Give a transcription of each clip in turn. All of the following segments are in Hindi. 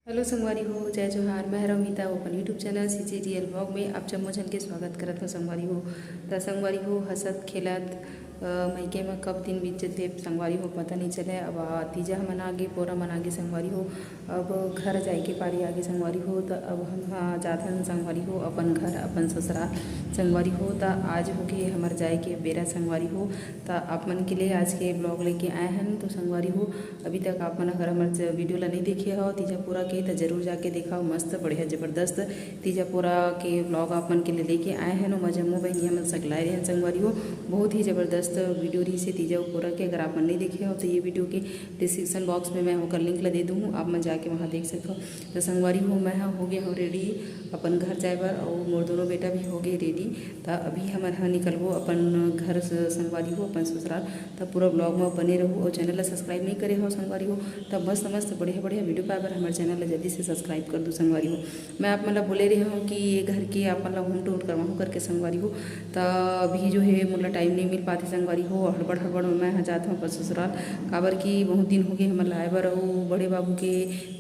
हेलो संगवारी हो, जय जोहार। मैं Ramita open YouTube channel CGDL blog में आप जम्मो झन के स्वागत करत हो संगवारी हो। त संगवारी हो हंसत खेलत मईके में कब दिन बीत जते संगवारी हो पता नहीं चले। अब तीजा मन आगे पोरा मन आगे संगवारी हो, अब घर जाए के पारी आगे संगवारी हो। तो अब हम जाथन संगवारी हो अपन घर अपन ससुराल संगवारी हो। तो आज हो के हमार जाए के बेरा संगवारी हो। तो आप मन के लिए आज के ब्लॉग लेके आए हैं। तो संगवारी हो अभी तक आप मन अगर हमारे वीडियो ला नहीं देखे हो तीजापुरा के तो जरूर जाके देखा, मस्त बढ़िया ज़बरदस्त तीजापुरा के ब्लॉग आप मन के लिए लेके आए हैं। और जम्मू बहनिया मन सकलाए रहे हैं संगवारी हो, बहुत ही ज़बरदस्त वीडियो रही से तीजापुरा के। अगर आप मन नहीं देखे हो तो ये वीडियो के डिस्क्रिप्शन बॉक्स में मैं होकर लिंक ला दे दूँ, आप मन जाके वहाँ देख सकते हो। तो संगवारी हो मैं हो गया हूँ रेडी अपन घर जाए बर, और मोर दोनों बेटा भी हो गए रेडी। तो अभी हमारे यहाँ निकलबो अपन घर संगवारी हो अपन ससुराल। तो पूरा ब्लॉग में बने रहूँ और चैनल ला सब्सक्राइब नहीं करे हो संगवारी हो तब मस्त मस्त बढ़िया बढ़िया वीडियो पाए बर हमारे चैनल ला जल्दी से सब्सक्राइब कर दो संगवारी हो। मैं आप मतलब बोले रही हूँ कि ये घर के आप मतलब होम टूर करवाऊँ करके संगवारी हो। तो अभी जो है मतलब टाइम नहीं मिल पाती संगवारी हो, हड़बड़ में मैं जाता हूँ अपन ससुराल। काबर की बहुत दिन हो गए हमारे लाए बर, और बड़े बाबू के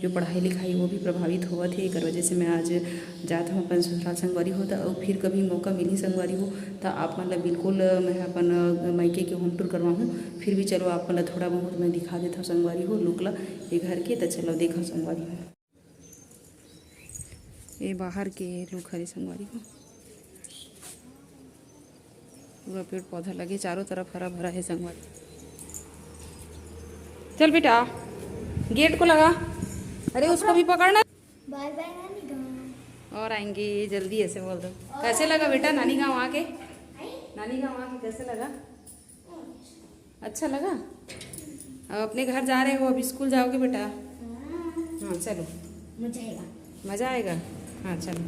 जो पढ़ाई लिखाई वो भी प्रभावित हुआ थे, एक वजह से मैं आज जाता हूँ अपन ससुराल संगवारी हो। तो फिर कभी मौका मिली संगवारी हो तो आप मतलब बिल्कुल मैं अपन मायके के होम टूर करवाऊँ। फिर भी चलो आप मतलब थोड़ा बहुत मैं दिखा देता हूँ संगवारी हो लुक ला ये घर के। तो चलो देखो संगवारी हो ये बाहर के लुक हरे संगवारी हो, पूरा पेड़ पौधा लगे चारों तरफ हरा भरा है संगवारी। चल बेटा गेट को लगा, अरे उसको भी पकड़ना। बाय बाय नानी गाँव। और आएंगे जल्दी ऐसे बोल दो। कैसे लगा बेटा नानी गाँव आके? नानी गाँव आके कैसे लगा? अच्छा लगा? अब अपने घर जा रहे हो, अभी स्कूल जाओगे बेटा? हाँ चलो मजा आएगा। मज़ा आएगा। हाँ चलो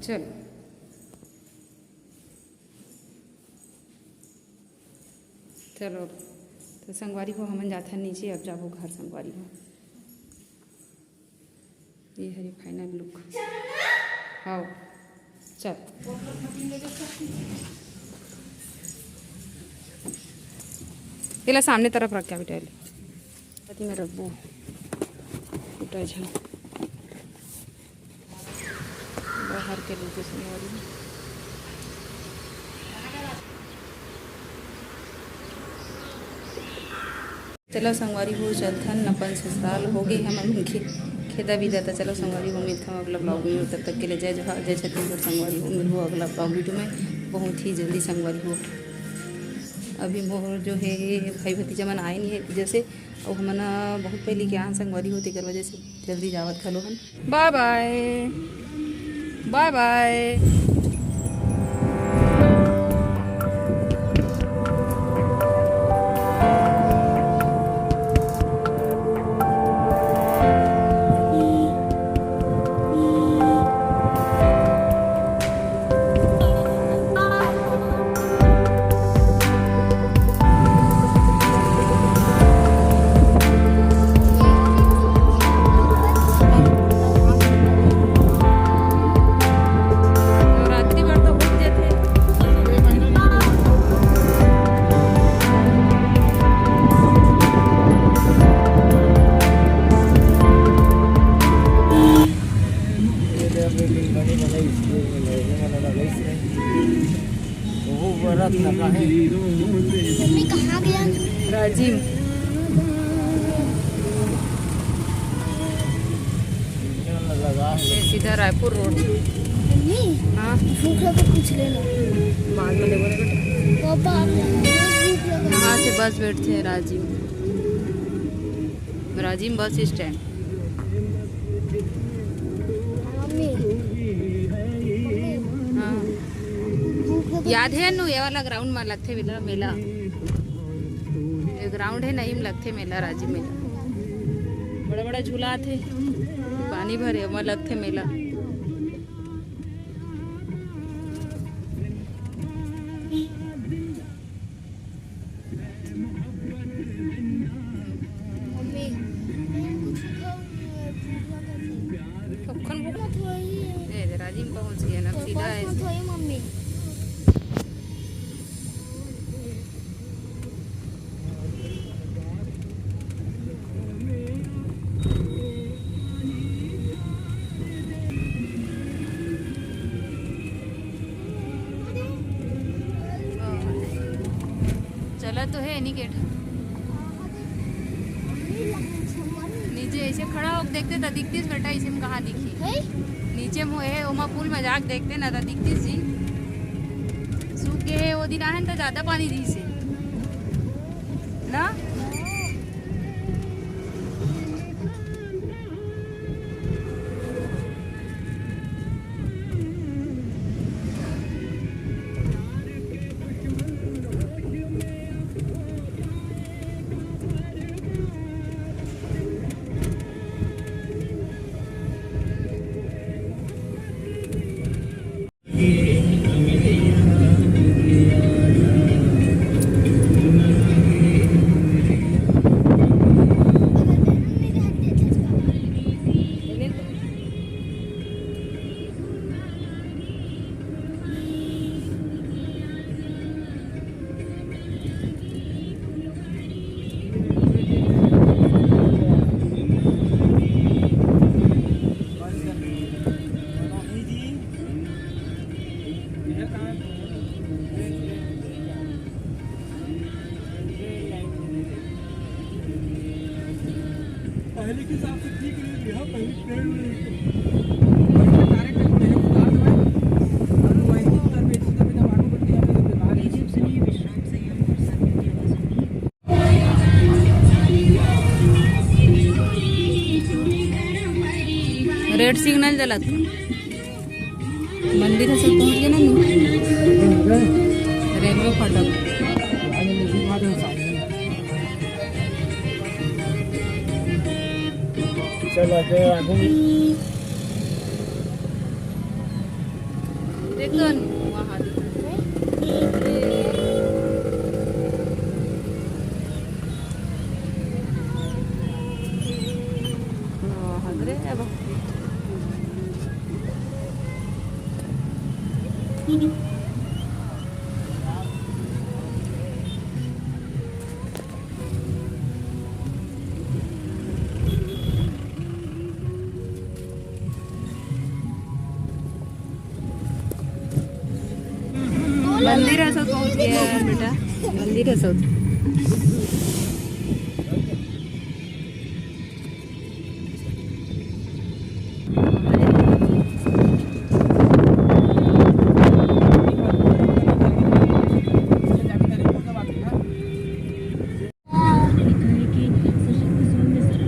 चलो चलो। तो संगवारी हो हमन जाथन नीचे, अब जाबो घर संगवारी हो। ये हरी फाइनल लुक। हाँ चल पहला सामने तरफ रख क्या बेटा पति में रखबो बेटा झा बाहर के लुक संगवारी हो। चलो संगवारी हो चलथन अपन ससुराल हो गए हम खेदा भी जाता। चलो संगवारी हो मिलता हूँ अगला ब्लॉग में, तब तक के लिए जय जोहार जय छत्तीसगढ़ संगवारी हो। मिलूँ अगला ब्लॉग वीडियो में बहुत ही जल्दी संगवारी हो। अभी मोर जो है भाई भतीजा मन आए नहीं है जैसे, और हमना बहुत पहले के आन संगवारी हो तेकर वजह से जल्दी जावत खलो हन। Bye bye bye bye. Mummy कहाँ गया? राजीव सीधा रायपुर रोड। मम्मी हाँ भूख लगा कुछ लेना। बाद में लेवो रे बेटा। पापा भूख लगा। यहाँ से बस बैठते हैं राजीव बस स्टैंड। मम्मी हाँ भूख लगा। याद है नु ये वाला ग्राउंड में लगते मेला मेला, ये ग्राउंड है नहीं में लगते मेला राजीव मेला। बड़ा बड़ा झूला थे पानी भरे वहाँ लगते मेला। मम्मी कखन भूख मत वही राजीव पहुँच गया ना सीधा है। मत वही मम्मी। खड़ा तो है नहीं गेट नीचे ऐसे खड़ा होकर देखते तो दिखतीस बेटा इसे में कहाँ दिखी नीचे में है ओमा पुल में जाके देखते ना तो दिखतीस जी सूख के है वो दिन आए तो ज़्यादा पानी दी से ना पहले के हिसाब से ठीक नहीं है पहले ट्रेन रेड सिग्नल जला तो मंदिर से पहुंच गए ना रेलवे फाटक चलो देख लो वहाँ हजरे अब मंदिर ऐसा पहुंच गया है बेटा मंदिर ऐसा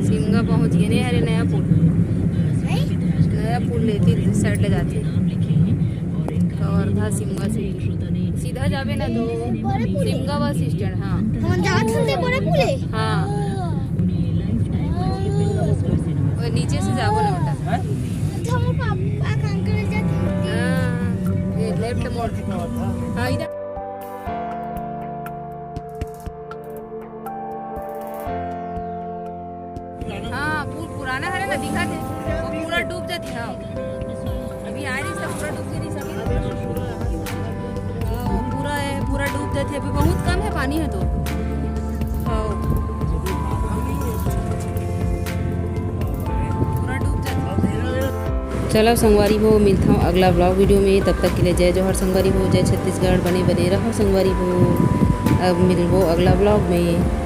सिमगा पहुंच गए नहीं अरे नया पुल लेती साइड ले जाती और था सिमगा से सीधा जावे ना तो सिमगा बस स्टैंड हाँ हाँ और नीचे से जाओ ना बेटा ये लेफ्ट मोड़ हाँ इधर हाँ पुल पुराना है ना दिखा थे वो पूरा डूब जाती हाँ अभी आ रही सब पूरा डूब नहीं सके पूरा डूब जाती है अभी बहुत कम है पानी है तो पूरा डूब जाती। चलो संगवारी हो मिलता हूँ अगला ब्लॉग वीडियो में तब तक के लिए जय जौहर संगवारी हो जय छत्तीसगढ़ बने बने रहो संगवारी हो अब मिल वो अगला ब्लॉग में।